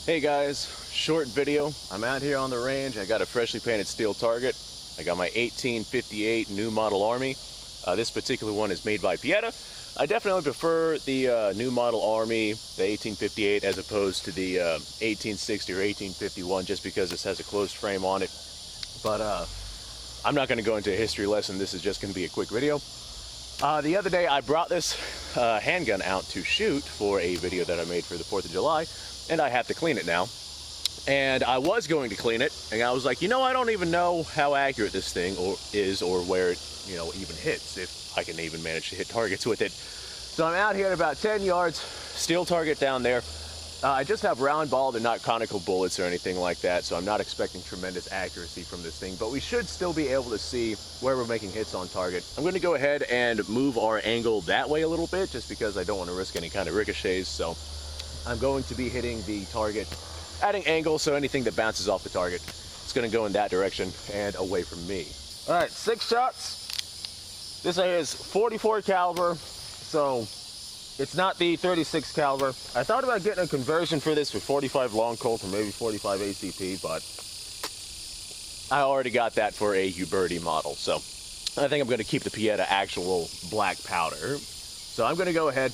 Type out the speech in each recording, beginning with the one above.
Hey guys, short video. I'm out here on the range. I got a freshly painted steel target. I got my 1858 new model Army. This particular one is made by Pieta. I definitely prefer the new model Army, the 1858, as opposed to the 1860 or 1851, just because this has a closed frame on it. But I'm not going to go into a history lesson. This is just going to be a quick video. The other day I brought this handgun out to shoot for a video that I made for the 4th of July, and I have to clean it now. And I was going to clean it, and I was like, you know, I don't even know how accurate this thing is or where it, you know, even hits, if I can even manage to hit targets with it. So I'm out here at about 10 yards, steel target down there. I just have round balled and not conical bullets or anything like that, so I'm not expecting tremendous accuracy from this thing, but we should still be able to see where we're making hits on target. I'm going to go ahead and move our angle that way a little bit, just because I don't want to risk any kind of ricochets. So I'm going to be hitting the target at an angle, so anything that bounces off the target is going to go in that direction and away from me. All right, 6 shots. This is 44 caliber, so it's not the 36 caliber. I thought about getting a conversion for this for 45 long Colt or maybe 45 ACP, but I already got that for a Uberti model. So I think I'm going to keep the Pieta actual black powder. So I'm going to go ahead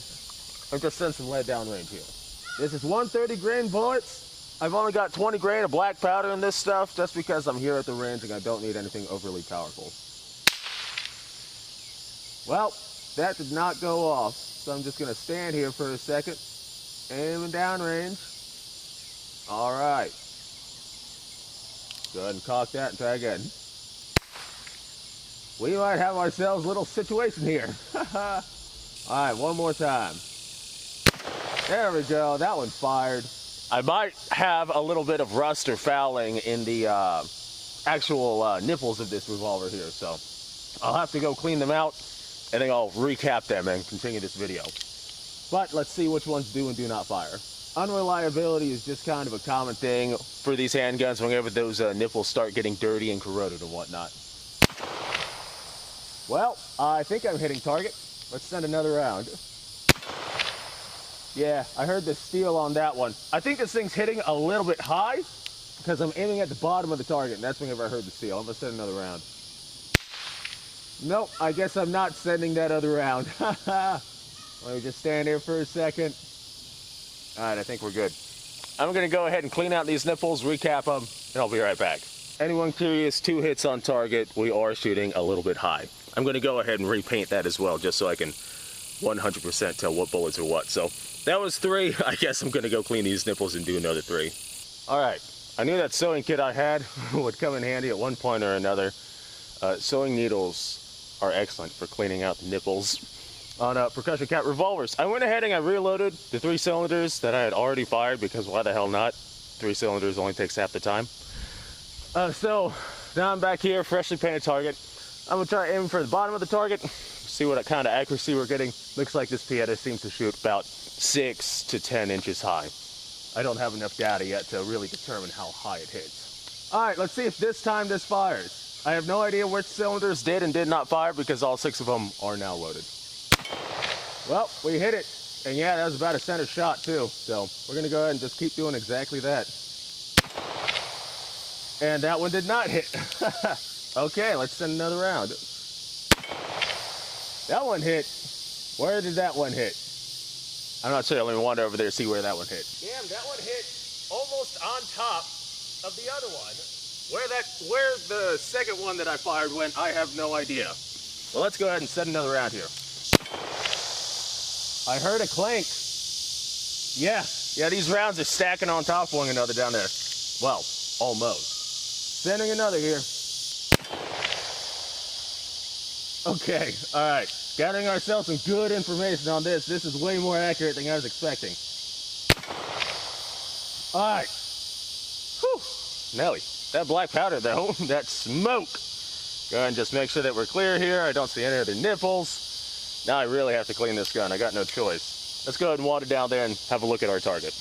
and just send some lead down range here. This is 130 grain bullets. I've only got 20 grain of black powder in this stuff just because I'm here at the range and I don't need anything overly powerful. Well, that did not go off. So I'm just gonna stand here for a second, aiming downrange. All right. Go ahead and cock that and try again. We might have ourselves a little situation here. All right, one more time. There we go, that one fired. I might have a little bit of rust or fouling in the actual nipples of this revolver here, so I'll have to go clean them out, and then I'll recap them and continue this video. But let's see which ones do and do not fire. Unreliability is just kind of a common thing for these handguns whenever those nipples start getting dirty and corroded and whatnot. Well, I think I'm hitting target. Let's send another round. Yeah, I heard the steel on that one. I think this thing's hitting a little bit high because I'm aiming at the bottom of the target, and that's whenever I heard the steel. I'm gonna send another round. Nope, I guess I'm not sending that other round. Let me just stand here for a second. All right, I think we're good. I'm gonna go ahead and clean out these nipples, recap them, and I'll be right back. Anyone curious, 2 hits on target. We are shooting a little bit high. I'm gonna go ahead and repaint that as well, just so I can 100% tell what bullets are what. So that was 3. I guess I'm gonna go clean these nipples and do another 3. All right, I knew that sewing kit I had would come in handy at one point or another. Sewing needles are excellent for cleaning out the nipples on percussion cap revolvers. I went ahead and I reloaded the 3 cylinders that I had already fired, because why the hell not? 3 cylinders only takes half the time. So now I'm back here, freshly painted target. I'm gonna try aiming for the bottom of the target, see what kind of accuracy we're getting. Looks like this Pieta seems to shoot about 6 to 10 inches high. I don't have enough data yet to really determine how high it hits. All right, let's see if this time this fires. I have no idea which cylinders did and did not fire because all 6 of them are now loaded. Well, we hit it. And yeah, that was about a center shot too. So we're gonna go ahead and just keep doing exactly that. And that one did not hit. Okay, let's send another round. That one hit. Where did that one hit? I'm not sure. Let me wander over there and see where that one hit. Damn, that one hit almost on top of the other one. Where the second one that I fired went, I have no idea. Well, let's go ahead and send another round here. I heard a clank. Yeah, these rounds are stacking on top of one another down there. Well, almost. Sending another here. Okay, all right. Gathering ourselves some good information on this. This is way more accurate than I was expecting. All right. Whew. Nelly, that black powder though, that smoke. Go ahead and just make sure that we're clear here. I don't see any other nipples. Now I really have to clean this gun. I got no choice. Let's go ahead and wander down there and have a look at our target.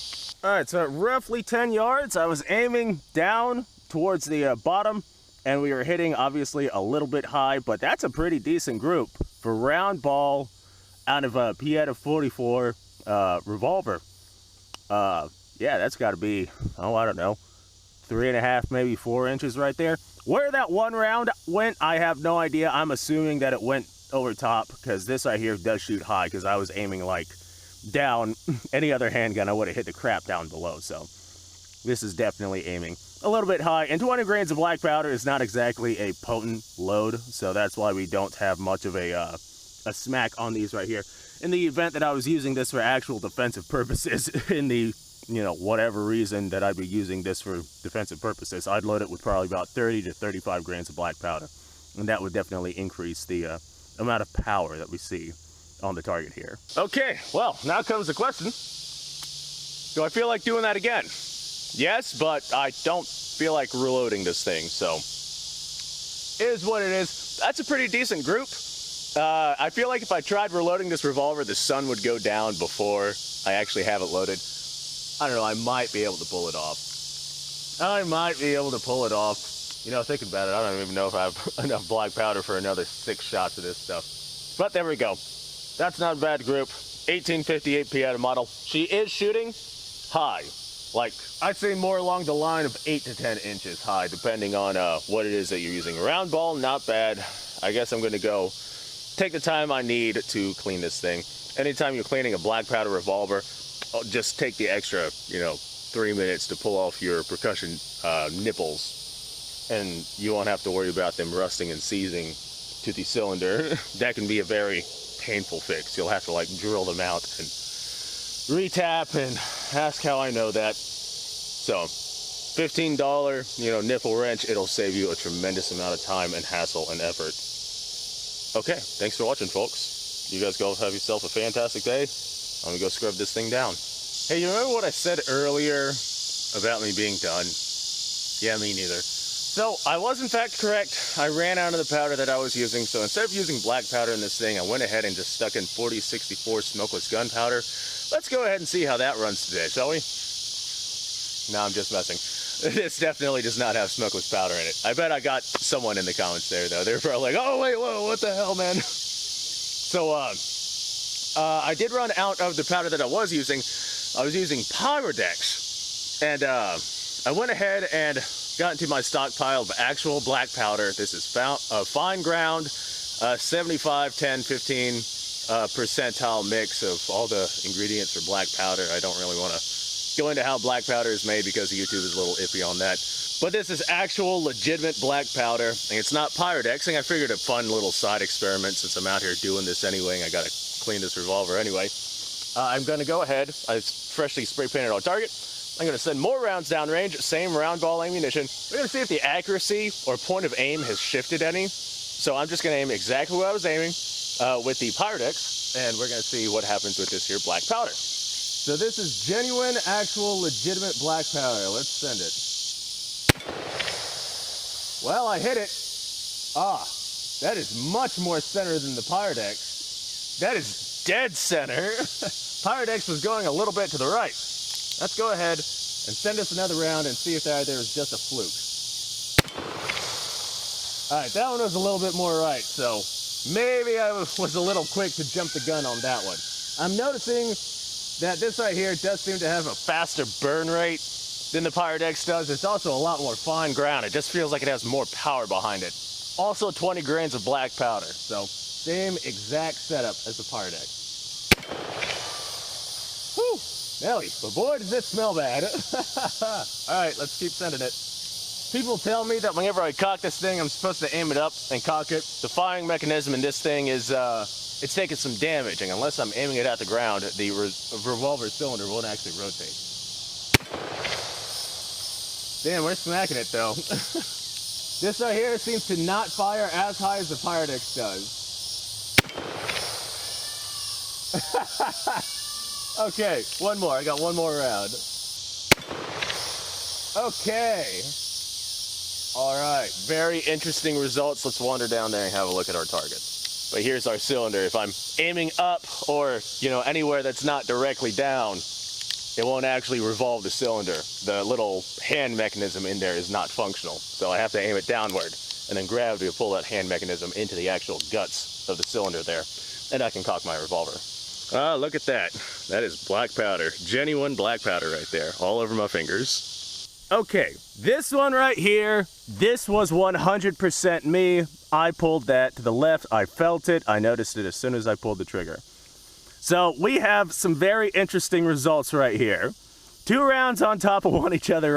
All right, so at roughly 10 yards, I was aiming down towards the bottom, and we were hitting obviously a little bit high, but that's a pretty decent group for round ball out of a Pieta 44 revolver. yeah, that's got to be, oh, I don't know, 3.5, maybe 4 inches right there. Where that one round went, I have no idea. I'm assuming that it went over top, because this right here does shoot high, because I was aiming like down. Any other handgun, I would have hit the crap down below. So this is definitely aiming a little bit high. And 20 grains of black powder is not exactly a potent load, so that's why we don't have much of a smack on these right here. In the event that I was using this for actual defensive purposes, in the, you know, whatever reason that I'd be using this for defensive purposes, I'd load it with probably about 30 to 35 grains of black powder. And that would definitely increase the amount of power that we see on the target here. Okay, well, now comes the question. Do I feel like doing that again? Yes, but I don't feel like reloading this thing, so it is what it is. That's a pretty decent group. I feel like if I tried reloading this revolver, the sun would go down before I actually have it loaded. I don't know, I might be able to pull it off. I might be able to pull it off. You know, thinking about it, I don't even know if I have enough black powder for another 6 shots of this stuff. But there we go. That's not a bad group. 1858 Pieta model. She is shooting high. Like, I'd say more along the line of 8 to 10 inches high, depending on what it is that you're using. Round ball, not bad. I guess I'm going to go take the time I need to clean this thing. Anytime you're cleaning a black powder revolver, just take the extra, 3 minutes to pull off your percussion nipples, and you won't have to worry about them rusting and seizing to the cylinder. That can be a very painful fix. You'll have to like drill them out and retap and ask how I know that. So $15, nipple wrench, it'll save you a tremendous amount of time and hassle and effort. Okay, thanks for watching, folks. You guys go have yourself a fantastic day. I'm gonna go scrub this thing down. Hey, you remember what I said earlier about me being done? Yeah, me neither. So I was in fact correct. I ran out of the powder that I was using, so instead of using black powder in this thing, I went ahead and just stuck in 4064 smokeless gunpowder. Let's go ahead and see how that runs today, shall we? No, I'm just messing. This definitely does not have smokeless powder in it. I bet I got someone in the comments there, though. They're probably like, oh, wait, whoa, what the hell, man? So, I did run out of the powder that I was using. I was using Pyrodex. And I went ahead and got into my stockpile of actual black powder. This is fine ground, 75, 10, 15 percentile mix of all the ingredients for black powder. I don't really want to go into how black powder is made because YouTube is a little iffy on that. But this is actual legitimate black powder, and it's not Pyrodexing. I figured a fun little side experiment since I'm out here doing this anyway, and I gotta clean this revolver anyway. I'm gonna go ahead. I freshly spray painted our target. I'm gonna send more rounds downrange, same round ball ammunition. We're gonna see if the accuracy or point of aim has shifted any. So I'm just gonna aim exactly where I was aiming with the Pyrodex, and we're gonna see what happens with this here black powder. So this is genuine, actual, legitimate black powder. Let's send it. Well, I hit it. Ah, that is much more center than the Pyrodex. That is dead center. Pyrodex was going a little bit to the right. Let's go ahead and send us another round and see if there was just a fluke. All right, that one was a little bit more right, so maybe I was a little quick to jump the gun on that one. I'm noticing that this right here does seem to have a faster burn rate than the Pyrodex does. It's also a lot more fine ground. It just feels like it has more power behind it. Also 20 grains of black powder, so same exact setup as the Pyrodex. Whew, Nelly, but boy does it smell bad. All right, let's keep sending it. People tell me that whenever I cock this thing, I'm supposed to aim it up and cock it. The firing mechanism in this thing is, it's taking some damage, and unless I'm aiming it at the ground, the revolver cylinder won't actually rotate. Damn, we're smacking it though. This right here seems to not fire as high as the Pyrodex does. Okay, one more. I got one more round. Okay. All right, very interesting results. Let's wander down there and have a look at our target. But here's our cylinder. If I'm aiming up or, anywhere that's not directly down, it won't actually revolve the cylinder. The little hand mechanism in there is not functional. So I have to aim it downward and then gravity will pull that hand mechanism into the actual guts of the cylinder there. And I can cock my revolver. Ah, look at that. That is black powder. Genuine black powder right there. All over my fingers. Okay, this one right here, this was 100% me. I pulled that to the left. I felt it. I noticed it as soon as I pulled the trigger. So we have some very interesting results right here. 2 rounds on top of one another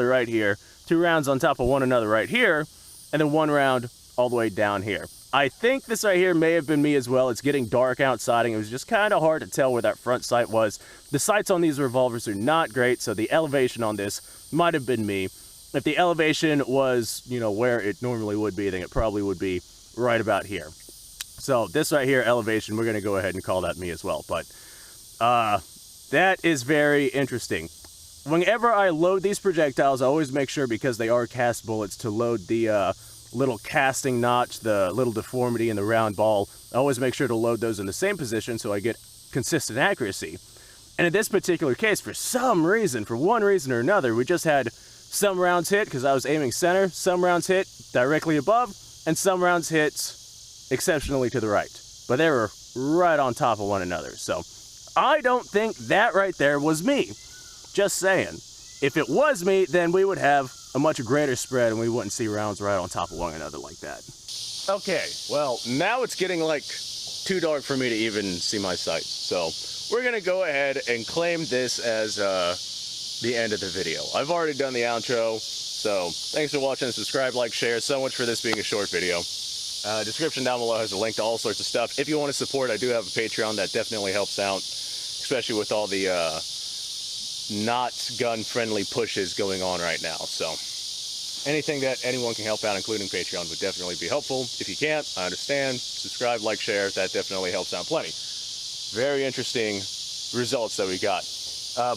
right here. 2 rounds on top of one another right here. And then 1 round all the way down here. I think this right here may have been me as well. It's getting dark outside and it was just kind of hard to tell where that front sight was. The sights on these revolvers are not great, so the elevation on this might have been me. If the elevation was, you know, where it normally would be, then it probably would be right about here. So this right here, elevation, we're going to go ahead and call that me as well. But that is very interesting. Whenever I load these projectiles, I always make sure, because they are cast bullets, to load the little casting notch, the little deformity in the round ball. I always make sure to load those in the same position so I get consistent accuracy. And in this particular case, for some reason, for one reason or another, we just had some rounds hit because I was aiming center, some rounds hit directly above, and some rounds hit exceptionally to the right. But they were right on top of one another. So I don't think that right there was me. Just saying. If it was me, then we would have a much greater spread and we wouldn't see rounds right on top of one another like that. Okay, well, now it's getting like too dark for me to even see my sight. So we're gonna go ahead and claim this as the end of the video. I've already done the outro, so thanks for watching. Subscribe, like, share. So much for this being a short video. Description down below has a link to all sorts of stuff. If you want to support, I do have a Patreon that definitely helps out, especially with all the not gun-friendly pushes going on right now. So anything that anyone can help out, including Patreon, would definitely be helpful. If you can't, I understand. Subscribe, like, share. That definitely helps out plenty. Very interesting results that we got.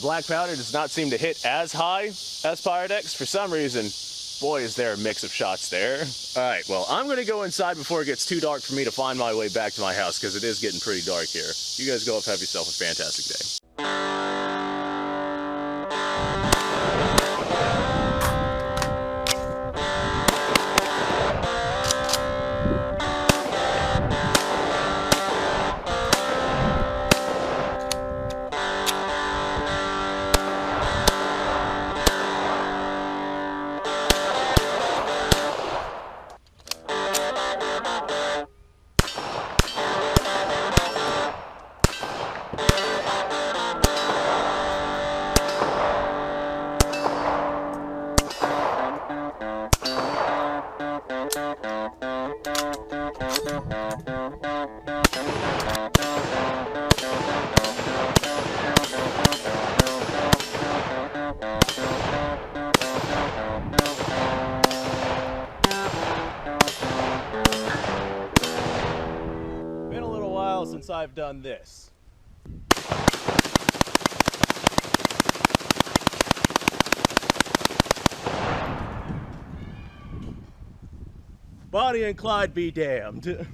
Black powder does not seem to hit as high as Pyrodex. For some reason, boy, is there a mix of shots there. All right, well, I'm going to go inside before it gets too dark for me to find my way back to my house, because it is getting pretty dark here. You guys go up, have yourself a fantastic day. Been a little while since I've done this. Bonnie and Clyde be damned.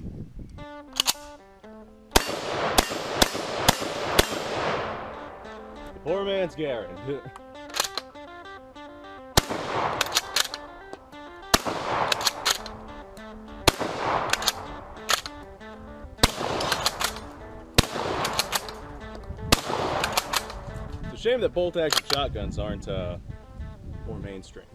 Poor man's Garen. It's a shame that bolt-action shotguns aren't more mainstream.